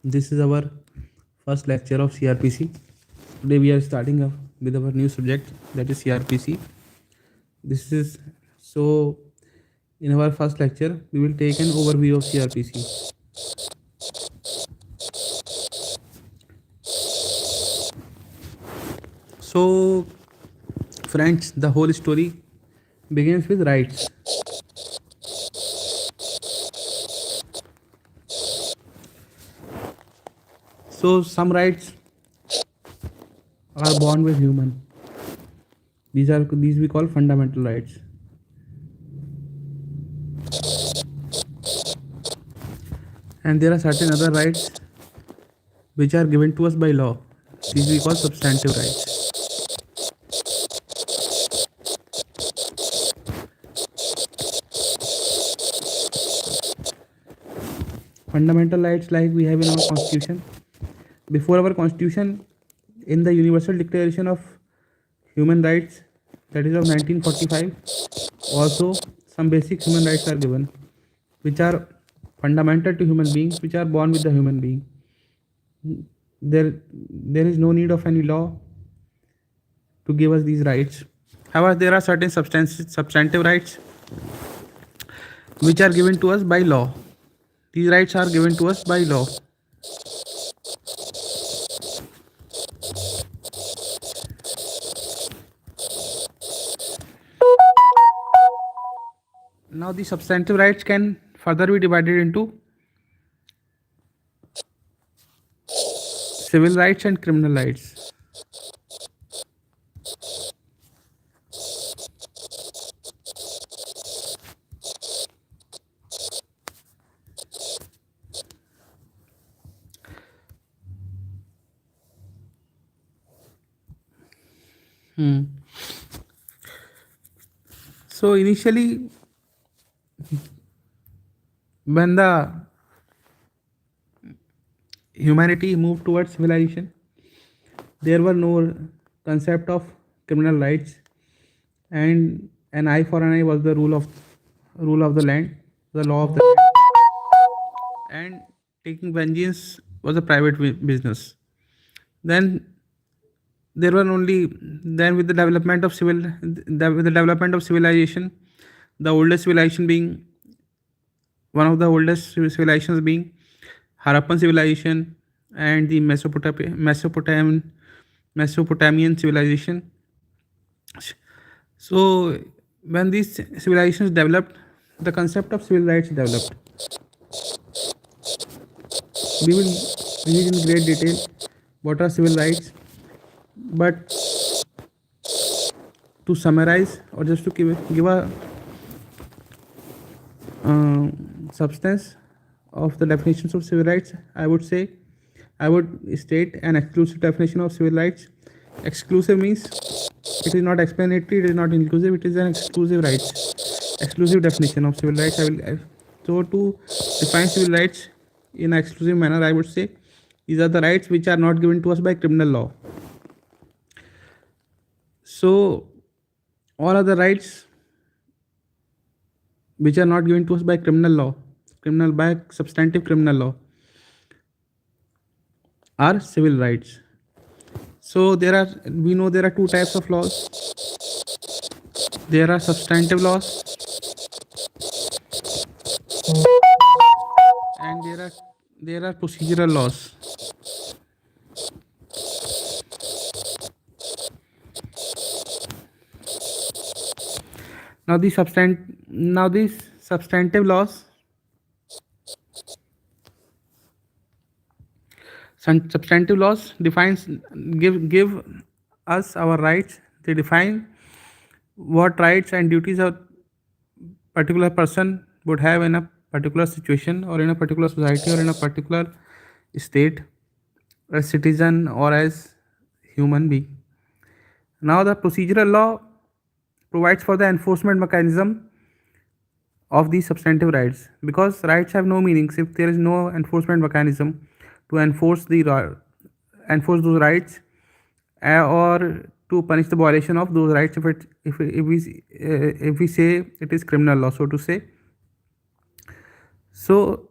This is our first lecture of CRPC. Today we are starting up with our new subject, that is CRPC. This is so in our first lecture we will take an overview of CRPC. So friends, the whole story begins with rights. So some rights are born with human. These we call fundamental rights. And there are certain other rights which are given to us by law. These we call substantive rights. Fundamental rights like we have in our constitution. Before our constitution, in the Universal Declaration of Human Rights, that is of 1945, also some basic human rights are given, which are fundamental to human beings, which are born with the human being. There is no need of any law to give us these rights. However, there are certain substantive rights which are given to us by law. These rights are given to us by law. Now, the substantive rights can further be divided into civil rights and criminal rights. So initially, when the humanity moved towards civilization, there were no concept of criminal rights, and an eye for an eye was the rule of the land, the law of the land, and taking vengeance was a private business. Then there were only then with the development of with the development of civilization, the oldest civilization being one of the oldest civilizations being Harappan civilization and the Mesopotamian civilization. So when these civilizations developed, the concept of civil rights developed. We will read in great detail what are civil rights, but to summarize or just to give a substance of the definitions of civil rights, I would state an exclusive definition of civil rights. Exclusive means it is not explanatory, it is not inclusive, it is an exclusive rights. Exclusive definition of civil rights. So to define civil rights in an exclusive manner, I would say these are the rights which are not given to us by criminal law. So all other rights which are not given to us by substantive criminal law are civil rights. So we know there are two types of laws. There are substantive laws and there are procedural laws. Now these substantive laws defines give us our rights. They define what rights and duties a particular person would have in a particular situation or in a particular society or in a particular state, as citizen or as human being. Now the procedural law provides for the enforcement mechanism of these substantive rights, because rights have no meanings if there is no enforcement mechanism to enforce those rights, or to punish the violation of those rights if we say it is criminal law, so to say. So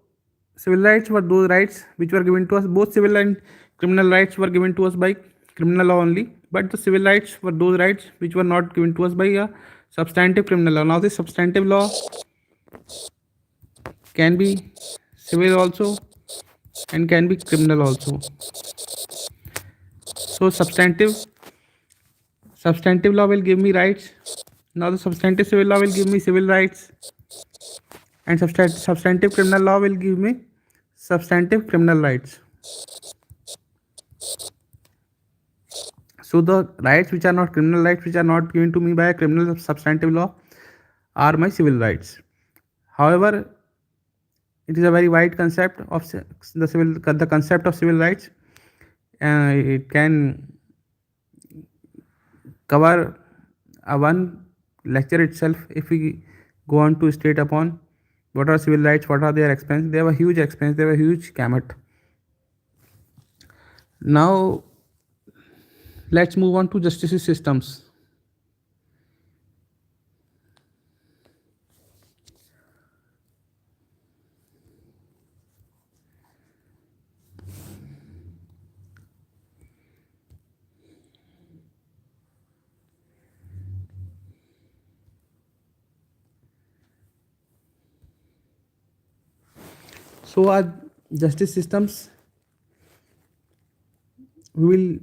civil rights were those rights which were given to us. Both civil and criminal rights were given to us by criminal law only, but the civil rights were those rights which were not given to us by a substantive criminal law. Now, the substantive law can be civil also and can be criminal also. So, substantive law will give me rights. Now, the substantive civil law will give me civil rights, and substantive criminal law will give me substantive criminal rights. So the rights which are not criminal rights, which are not given to me by a criminal substantive law, are my civil rights. However, it is a very wide concept of the concept of civil rights. It can cover a one lecture itself if we go on to state upon what are civil rights, what are their expense. They have a huge expense, they have a huge gamut. Now let's move on to justice systems. So our justice systems, we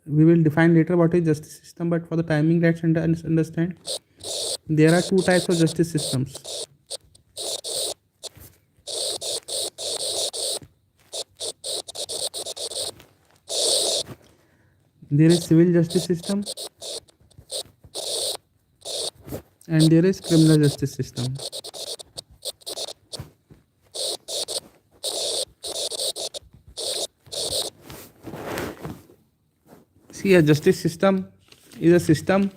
will define later what is justice system, but for the timing, let's understand there are two types of justice systems. There is civil justice system and there is criminal justice system. See, a justice system is a system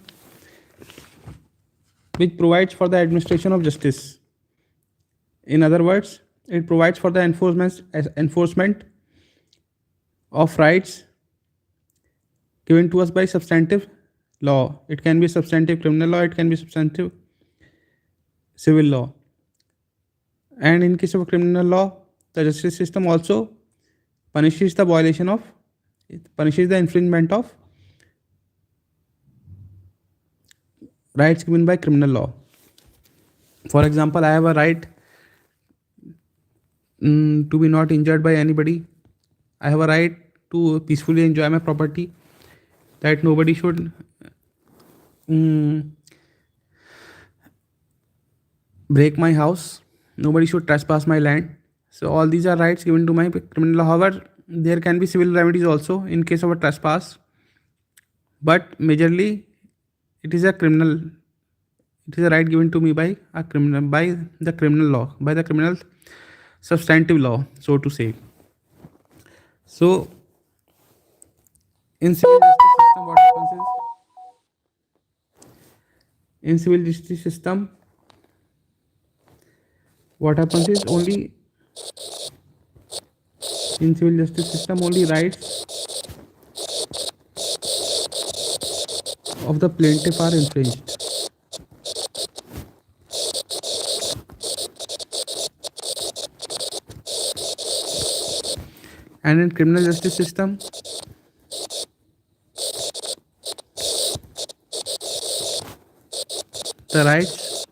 which provides for the administration of justice. In other words, it provides for the enforcement of rights given to us by substantive law. It can be substantive criminal law, it can be substantive civil law. And in case of criminal law, the justice system also punishes the infringement of rights given by criminal law. For example, I have a right to be not injured by anybody. I have a right to peacefully enjoy my property, that nobody should break my house, nobody should trespass my land. So all these are rights given to my criminal law. However, there can be civil remedies also in case of a trespass, but majorly it is a right given to me by the criminal law, by the criminal substantive law, so to say. So in civil justice system, what happens is, in civil justice system, what happens is only in civil justice system only rights of the plaintiff are infringed. And in criminal justice system, the rights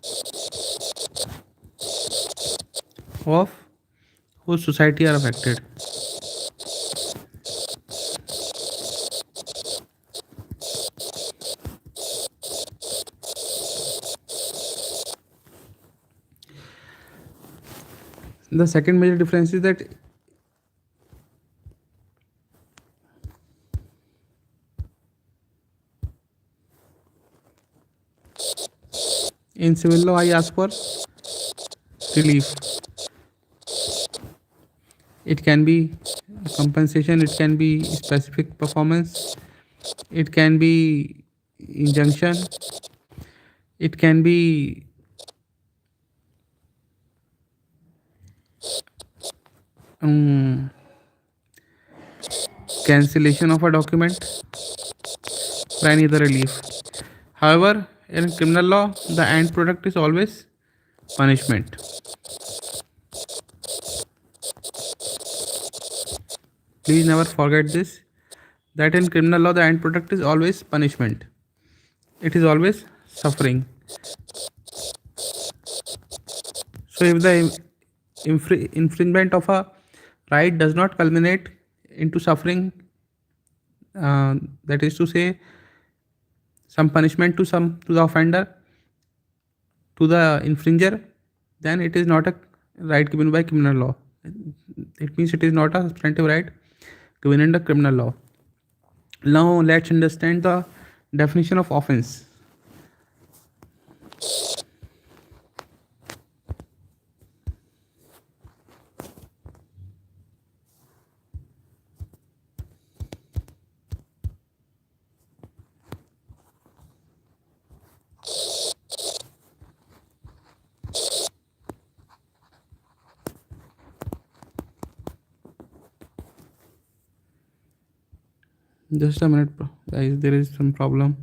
of whole society are affected. The second major difference is that in civil law, I ask for relief. It can be compensation, it can be specific performance, it can be injunction, it can be cancellation of a document, or any other relief. However, in criminal law, the end product is always punishment. Please never forget this, that in criminal law the end product is always punishment. It is always suffering. So if the infringement of a right does not culminate into suffering, that is to say, some punishment to the offender, to the infringer, then it is not a right given by criminal law. It means it is not a substantive right given in the criminal law. Now let's understand the definition of offense. Just a minute, guys, there is some problem.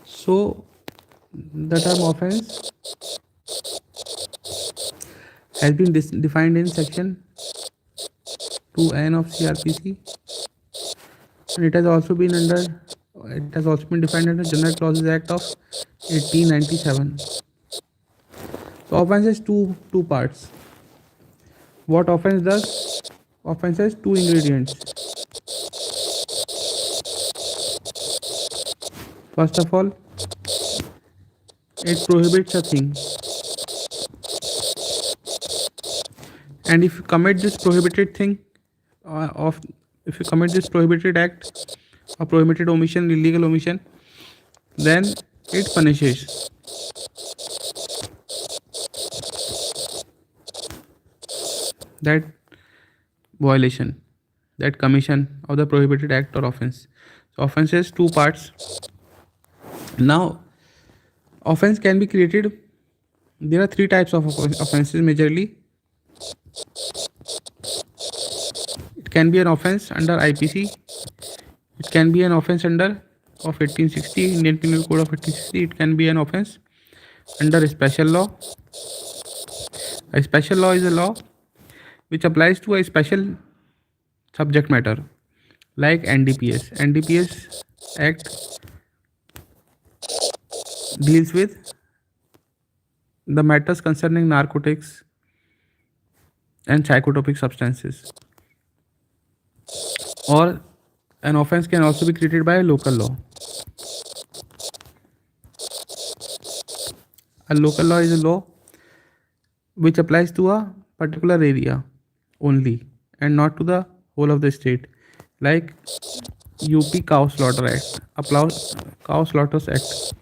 So the term offense has been defined in section 2N of CRPC, and it has also been defined under General Clauses Act of 1897. So offense has two parts. What offense does? Offense has two ingredients. First of all, it prohibits a thing, and if you commit this prohibited thing, if you commit this prohibited act or prohibited omission, illegal omission, then it punishes. That violation, that commission of the prohibited act or offense. So offense has two parts. Now, offense can be created. There are three types of offenses majorly. It can be an offense under IPC. It can be an offense under of 1860, Indian Penal Code of 1860. It can be an offense under a special law. A special law is a law which applies to a special subject matter, like NDPS. NDPS Act deals with the matters concerning narcotics and psychotropic substances. Or an offense can also be created by a local law. A local law is a law which applies to a particular area only and not to the whole of the state, like UP Cow Slaughter Act, Cow Slaughters Act.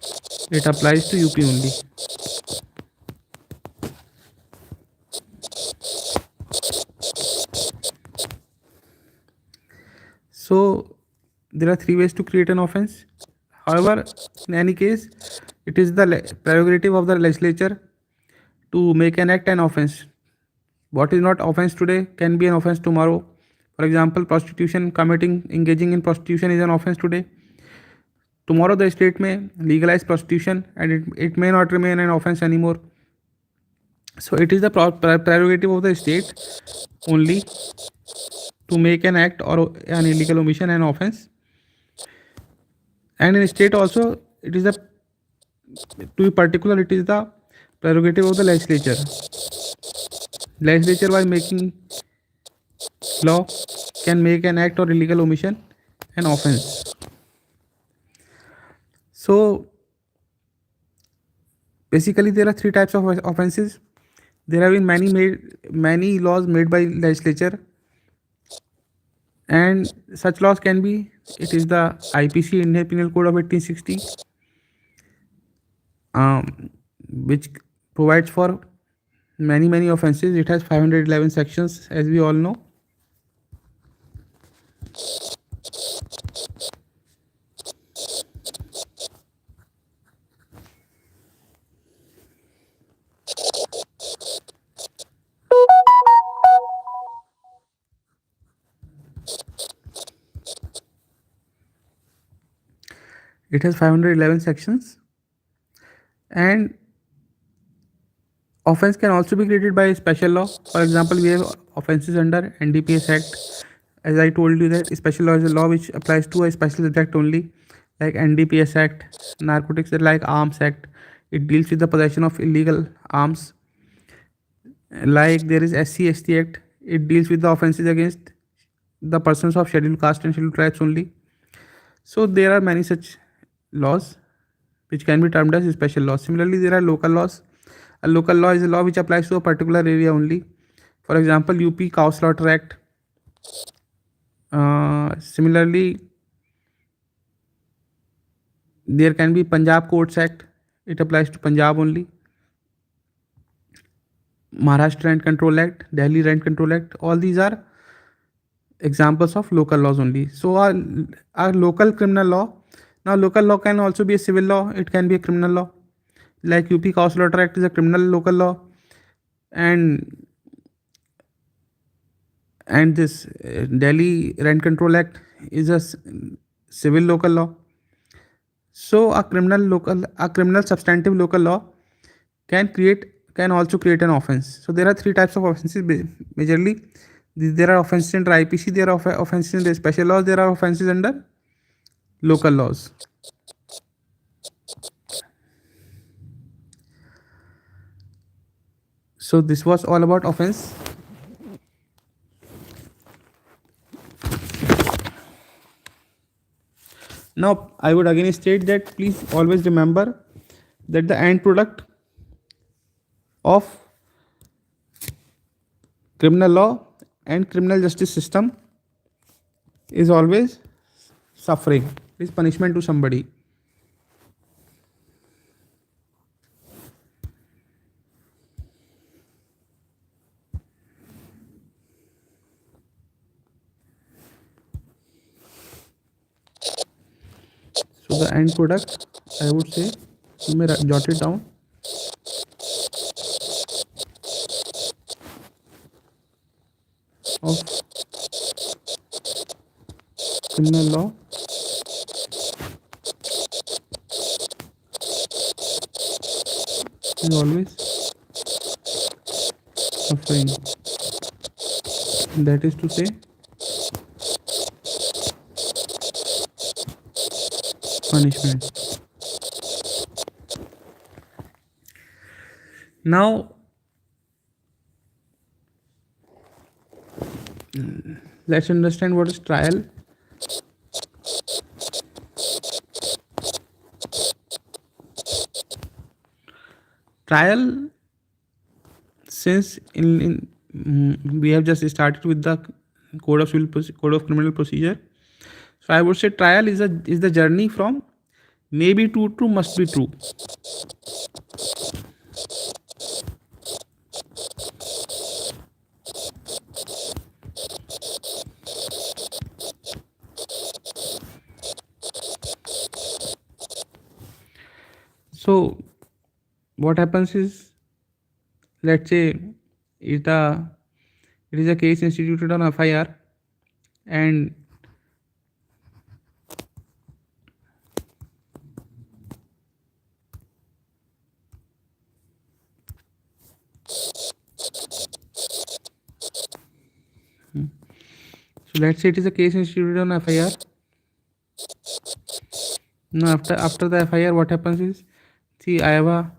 It applies to UP only. So there are three ways to create an offense. However, in any case, it is the prerogative of the legislature to make an act an offense. What is not offense today can be an offense tomorrow. For example, prostitution, engaging in prostitution is an offense today. Tomorrow the state may legalize prostitution and it may not remain an offense anymore. So it is the prerogative of the state only to make an act or an illegal omission an offense. And in state also, it is to be particular, it is the prerogative of the legislature. Legislature, by making law, can make an act or illegal omission an offense. So basically there are three types of offenses. There have been many laws made by legislature, and such laws can be, it is the IPC, Indian Penal Code of 1860, which provides for many offenses. It has 511 sections, as we all know. It has 511 sections, and offense can also be created by special law. For example, we have offenses under NDPS Act. As I told you that special law is a law which applies to a special subject only, like NDPS Act. Narcotics are like Arms Act. It deals with the possession of illegal arms. Like there is SC/ST Act. It deals with the offenses against the persons of scheduled caste and scheduled tribes only. So there are many such laws which can be termed as special laws. Similarly, there are local laws. A local law is a law which applies to a particular area only. For example, UP Cow Slaughter Act. Similarly, there can be Punjab Courts Act. It applies to Punjab only. Maharashtra Rent Control Act, Delhi Rent Control Act. All these are examples of local laws only. So our local criminal law. Now, local law can also be a civil law. It can be a criminal law. Like UP Cow Slaughter Act is a criminal local law, and this Delhi Rent Control Act is a civil local law. So a criminal substantive local law can also create an offense. So there are three types of offenses majorly. There are offenses under IPC, there are offenses under special laws, there are offenses under local laws. So this was all about offense. Now I would again state that please always remember that the end product of criminal law and criminal justice system is always suffering, is punishment to somebody. So the end product, I would say, you may jot it down. Of criminal law is always suffering. That is to say, punishment. Now, let's understand what is trial. Trial, since we have just started with the code of criminal procedure, so I would say trial is the journey from maybe true to must be true. So what happens is, let's say it is a case instituted on FIR, and so let's say it is a case instituted on FIR. Now after the FIR, what happens is, see, I have a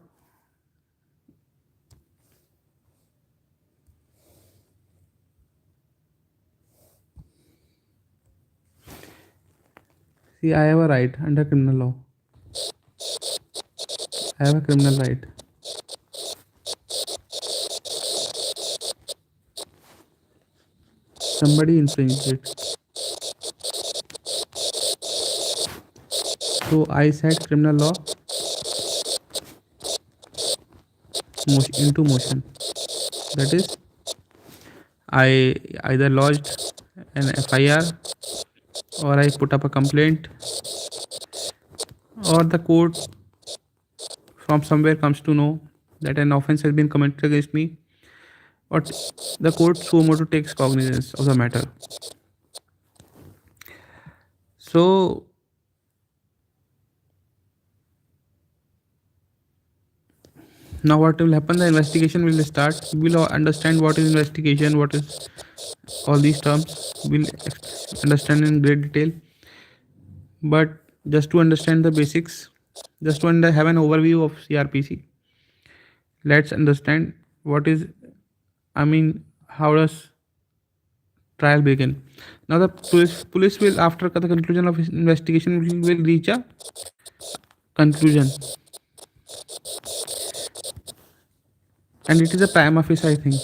right under criminal law. I have a criminal right. Somebody infringed it. So I set criminal law into motion. That is, I either lodged an FIR, or I put up a complaint, or the court from somewhere comes to know that an offense has been committed against me, or the court suo motu takes cognizance of the matter. So Now what will happen? The investigation will start. We'll understand what is investigation, what is all these terms. We'll understand in great detail. But just to understand the basics, just to have an overview of CRPC, let's understand what is. I mean, how does trial begin? Now the police will, after the conclusion of investigation, will reach a conclusion, and it is a prima facie thing.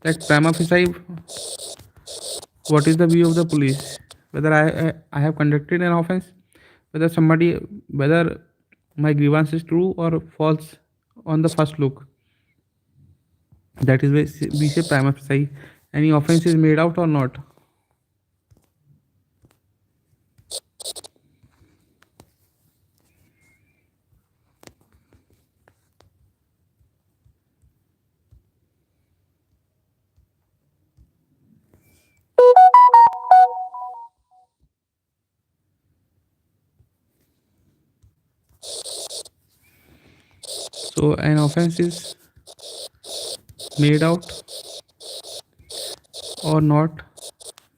That prima facie, what is the view of the police, whether I have conducted an offense, whether somebody, whether my grievance is true or false on the first look. That is why we say prima facie. Any offense is made out or not. So an offense is made out or not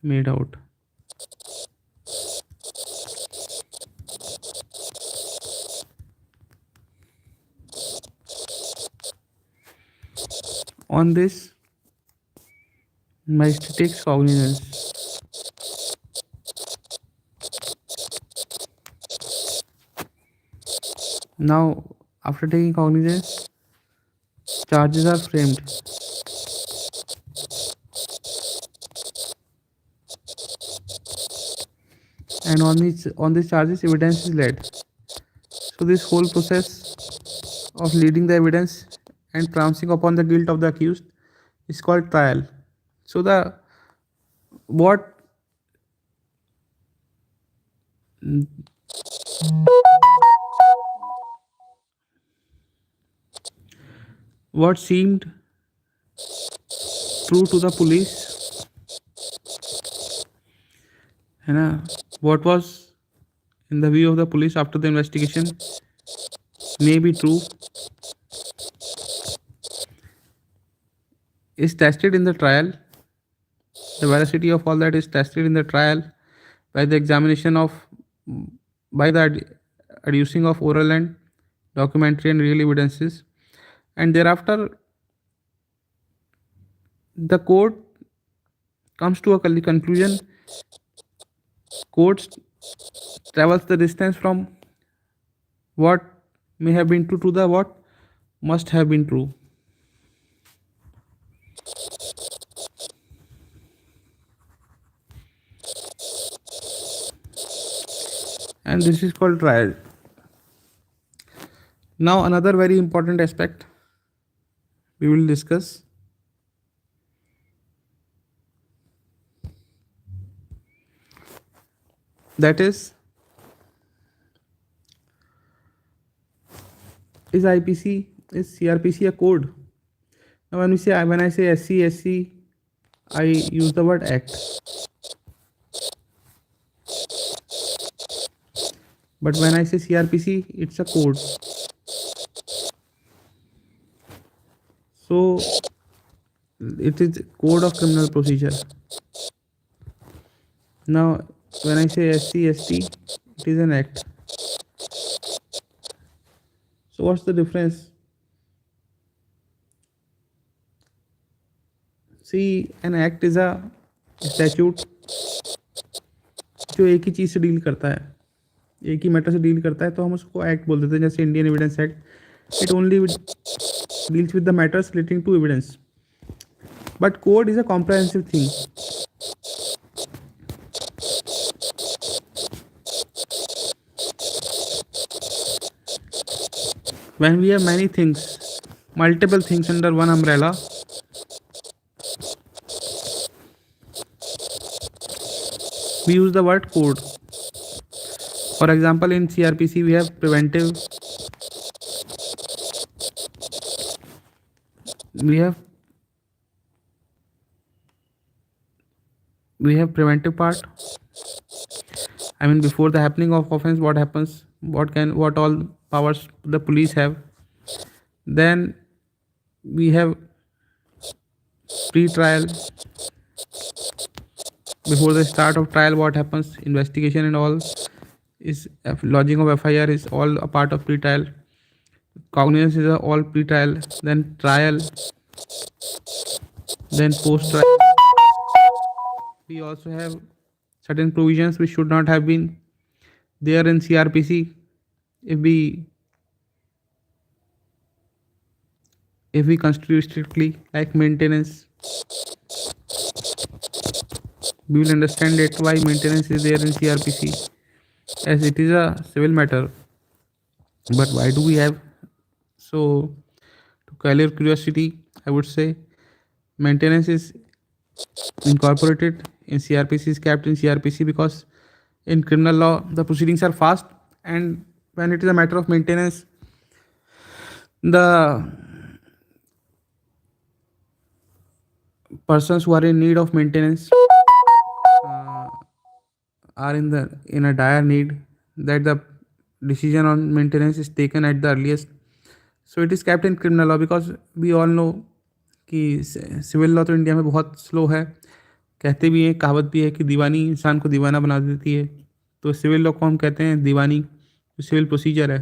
made out. On this, magistrate takes cognizance. Now, after taking cognizance, charges are framed. And on these charges, evidence is led. So this whole process of leading the evidence and pronouncing upon the guilt of the accused is called trial. So the what what seemed true to the police, what was in the view of the police after the investigation may be true, is tested in the trial. The veracity of all that is tested in the trial by the examination of, by the adducing of oral and documentary and real evidences, and thereafter the court comes to a conclusion. Court travels the distance from what may have been true to the what must have been true. And this is called trial. Now another very important aspect we will discuss, that is IPC, is CRPC a code? Now when I say SC, I use the word act. But when I say CRPC, it's a code. So it is code of criminal procedure. Now when I say SC, it is an act. So what's the difference? See, an act is a statute जो एक ही चीज़ से deal करता है, एक ही matter से deal करता है, तो हम उसको एक्ट बोल देते हैं. जैसे Indian Evidence Act, it only deals with the matters relating to evidence. But code is a comprehensive thing. When we have many things, multiple things under one umbrella, we use the word code. For example, in CRPC we have preventive, we have preventive part. I mean, before the happening of offense, what happens, what all powers the police have. Then we have pre-trial. Before the start of trial, what happens? Investigation and all is lodging of FIR is all a part of pre-trial. Cognizance is all pre-trial. Then trial. Then post-trial. We also have certain provisions which should not have been there in CRPC. If we consider strictly, like maintenance, we will understand that why maintenance is there in CRPC, as it is a civil matter. But why do we have? So, to clear curiosity, I would say maintenance is incorporated in CRPC, is kept in CRPC because in criminal law the proceedings are fast, and when it is a matter of maintenance, the persons who are in need of maintenance are in a dire need that the decision on maintenance is taken at the earliest. So it is kept in criminal law because we all know कि civil law तो India में बहुत slow है. कहते भी हैं, कहावत भी है कि दीवानी इंसान को दीवाना बना देती है. तो सिविल लॉ को हम कहते हैं दीवानी, जो सिविल प्रोसीजर है.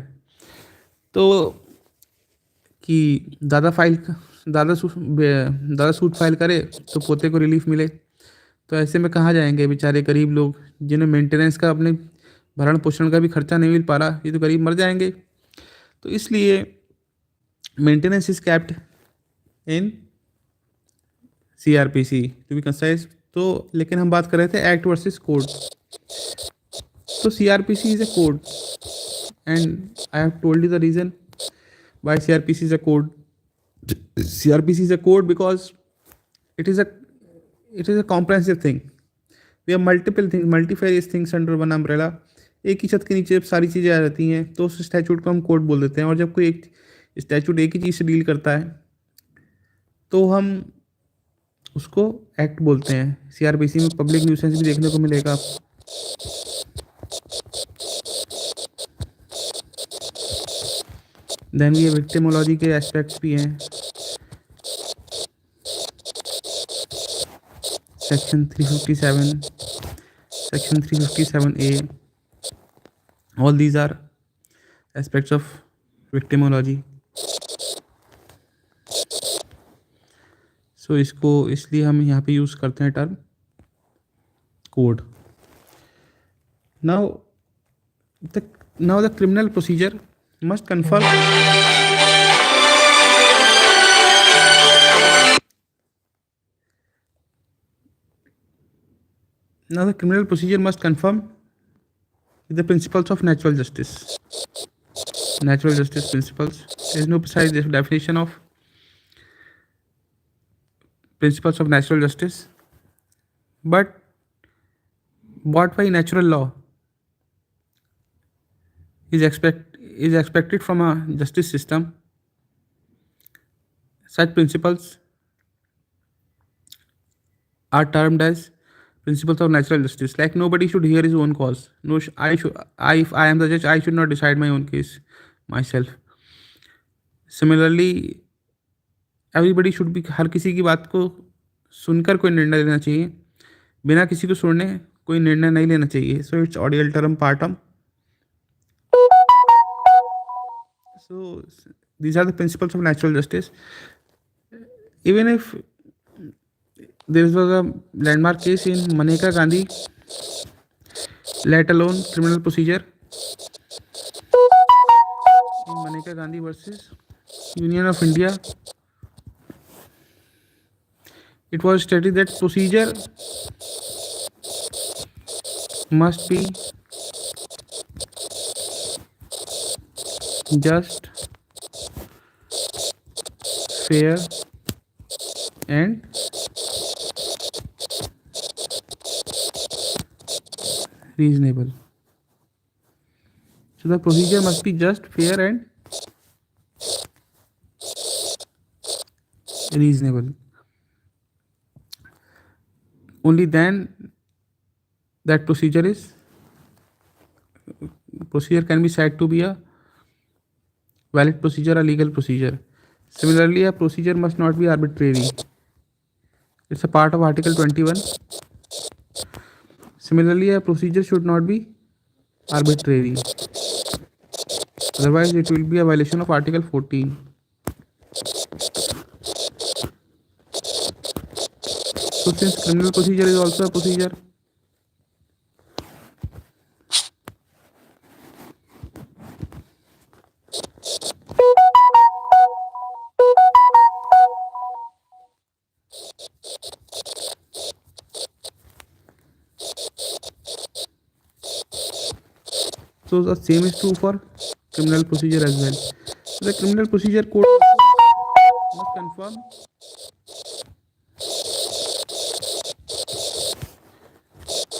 तो कि दादा सूट फाइल करे तो पोते को रिलीफ मिले. तो ऐसे में कहाँ जाएंगे बेचारे गरीब लोग, जिन्हें मेंटेनेंस का, अपने भरण पोषण का भी खर्चा नहीं मिल पा रहा. ये तो गरीब मर जाएंगे. तो इसलिए maintenance is kept in CRPC to be concise. तो लेकिन हम बात कर रहे थे एक्ट वर्सेस कोड. तो CRPC is a code, and I have told you the reason why CRPC is a code. CRPC is a code because it is a comprehensive thing. We have multiple things, multifarious things under one umbrella. एक ही छत के नीचे जब सारी चीज़ें आ जाती हैं तो उस स्टैचूट को हम कोड बोल देते हैं. और जब कोई एक स्टैचूट एक ही चीज़ से डील करता है तो हम उसको एक्ट बोलते हैं. CRPC में पब्लिक न्यूसेंस भी देखने को मिलेगा आपको. देन ये विक्टिमोलॉजी के एस्पेक्ट्स भी हैं. Section 357, section 357A, all these are aspects of victimology. So इसको इसलिए हम यहाँ पे यूज़ करते हैं term code. Now the criminal procedure must confirm. Now the criminal procedure must conform with the principles of natural justice. Natural justice principles. There is no precise definition of principles of natural justice. But what by natural law is expected from a justice system. Such principles are termed as principles of natural justice. Like nobody should hear his own cause. No, if I am the judge, I should not decide my own case myself. Similarly, everybody should be, हर किसी की बात को सुनकर कोई निर्णय लेना चाहिए. बिना किसी को सुनने कोई निर्णय नहीं लेना चाहिए. So it's odio alterum partum. So these are the principles of natural justice. Even if there was a landmark case in Maneka Gandhi, let alone criminal procedure, in Maneka Gandhi versus Union of India, it was stated that procedure must be just, fair, and reasonable. So the procedure must be just, fair, and reasonable. Only then that procedure can be said to be a valid procedure, a legal procedure. Similarly, a procedure must not be arbitrary. It's a part of Article 21. Similarly, a procedure should not be arbitrary. Otherwise, it will be a violation of Article 14. So, since criminal procedure is also a procedure, so the same is true for criminal procedure as well. So, the criminal procedure code must conform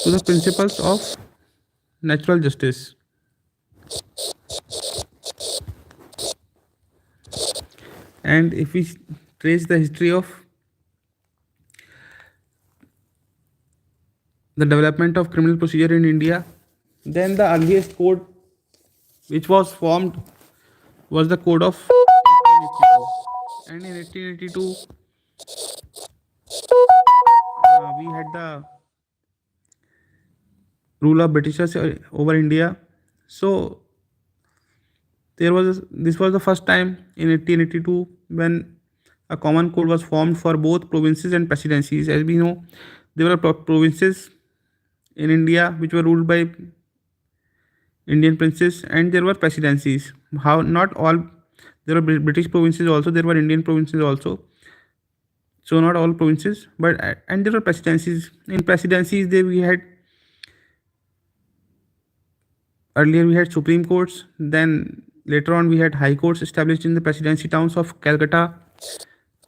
to the principles of natural justice. And if we trace the history of the development of criminal procedure in India, then the earliest code which was formed was the code of 1882. And in 1882, we had the rule of Britishers over India. So this was the first time in 1882 when a common code was formed for both provinces and presidencies. As we know, there were provinces in India which were ruled by Indian princes, and there were presidencies. How not all there were British provinces also, there were Indian provinces also. So not all provinces, but and there were presidencies. In presidencies, we had earlier we had Supreme Courts. Then later on we had High Courts established in the presidency towns of Calcutta,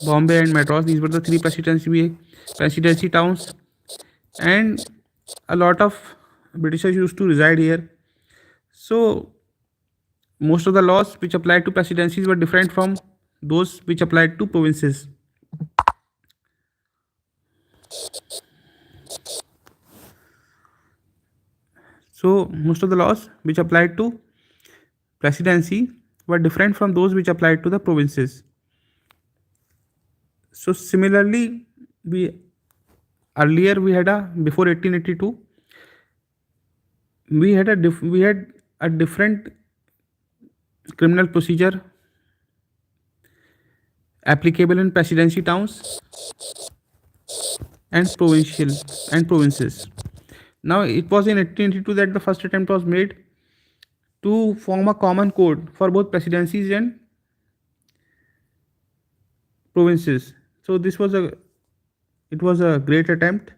Bombay, and Madras. These were the three presidency towns, and a lot of Britishers used to reside here. So most of the laws which applied to presidencies were different from those which applied to provinces. So most of the laws which applied to presidency were different from those which applied to the provinces. So similarly, we earlier we had a before 1882 we had a different criminal procedure applicable in presidency towns and provinces. Now it was in 1882 that the first attempt was made to form a common code for both presidencies and provinces. So it was a great attempt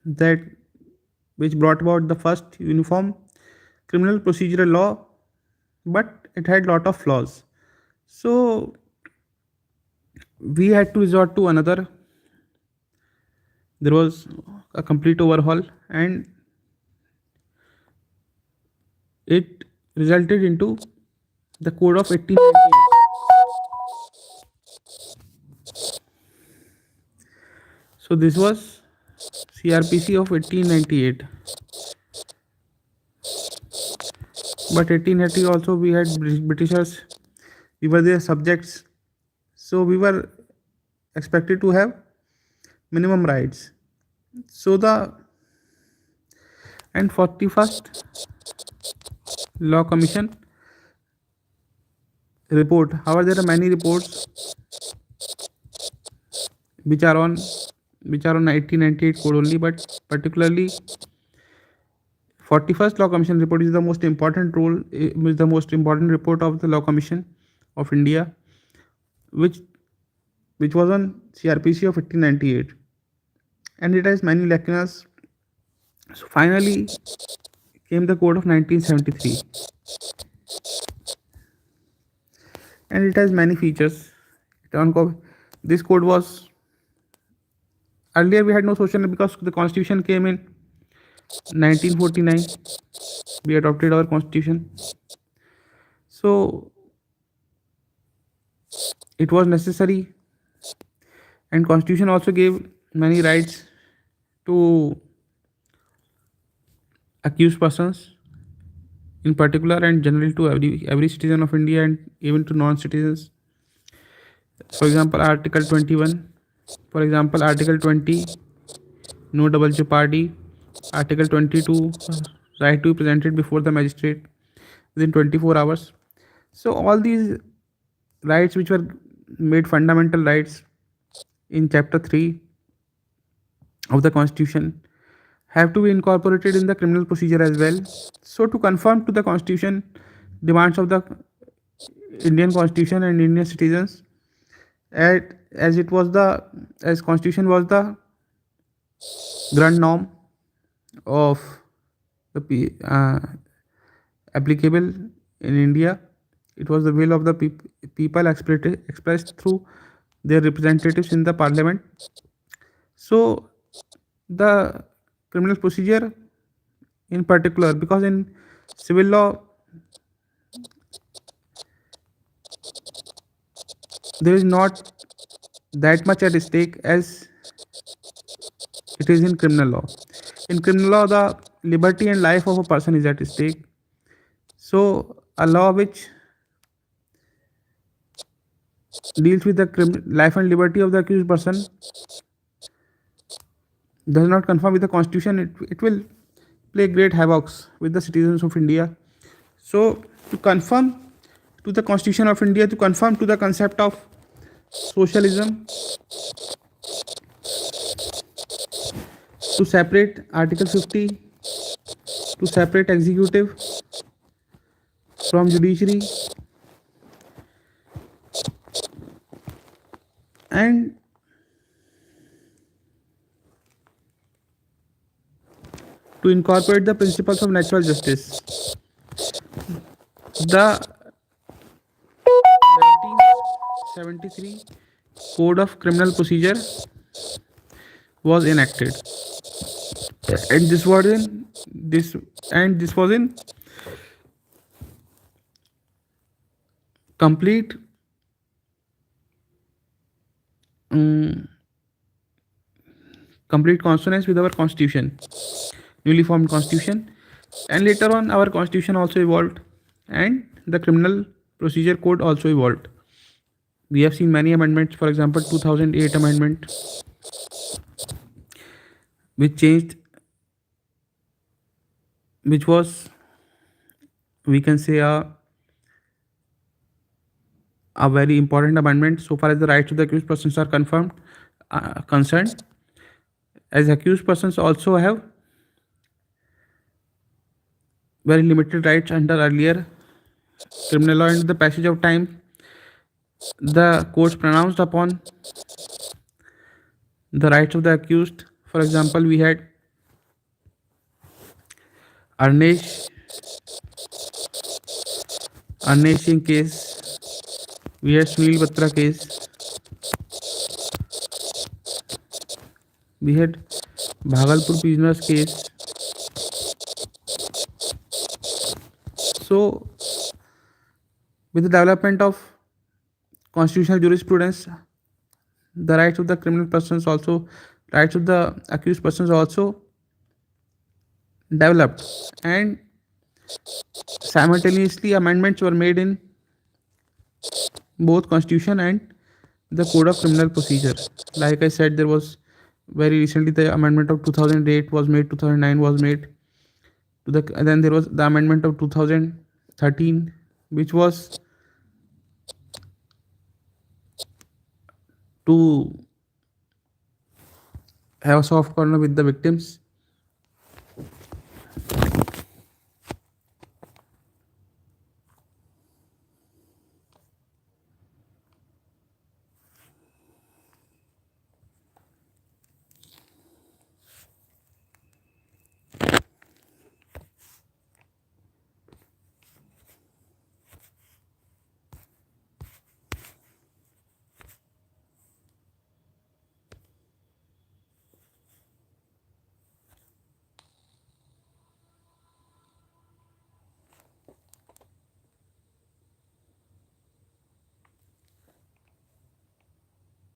that which brought about the first uniform criminal procedural law, but it had lot of flaws. So we had to resort to another. There was a complete overhaul, and it resulted into the code of 1898. So this was CRPC of 1898. But 1880 also we had Britishers. We were their subjects. So we were expected to have minimum rights. So the and 41st Law Commission report. However, there are many reports which are on 1898 code only, but particularly 41st Law Commission report is the most important is the most important report of the Law Commission of India, which was on CRPC of 1898, and it has many lacunas. So finally came the code of 1973, and it has many features. This code was earlier we had no social because the constitution came in 1949. We adopted our constitution, so it was necessary, and constitution also gave many rights to accused persons in particular, and generally to every citizen of India and even to non-citizens. For example, Article 21. For example, Article 20, no double jeopardy. Article 22, right to be presented before the magistrate within 24 hours. So all these rights which were made fundamental rights in chapter 3 of the constitution have to be incorporated in the criminal procedure as well. So to conform to the constitution demands of the Indian constitution and Indian citizens, as it was the as constitution was the grand norm of the applicable in India. It was the will of the people expressed through their representatives in the parliament. So the criminal procedure in particular, because in civil law there is not that much at stake as it is in criminal law. In criminal law, the liberty and life of a person is at stake. So a law which deals with the life and liberty of the accused person does not conform with the constitution, it will play great havocs with the citizens of India. So to conform to the constitution of India, to conform to the concept of socialism, to separate Article 50, to separate executive from judiciary, and to incorporate the principles of natural justice. The 1973 Code of Criminal Procedure was enacted, and this was in complete complete consonance with our constitution, newly formed constitution. And later on our constitution also evolved, and the criminal procedure code also evolved. We have seen many amendments. For example, 2008 amendment, which was, we can say, a very important amendment so far as the rights of the accused persons are concerned, as accused persons also have very limited rights under earlier criminal law. And the passage of time, the courts pronounced upon the rights of the accused. For example, we had Arnesh Singh case, we had Sunil Batra case, we had Bhagalpur prisoners case. So with the development of constitutional jurisprudence, the rights of the accused persons also developed, and simultaneously amendments were made in both constitution and the code of criminal procedure. Like I said, there was very recently the amendment of 2008 was made, 2009 was made, then there was the amendment of 2013, which was to have a soft corner with the victims.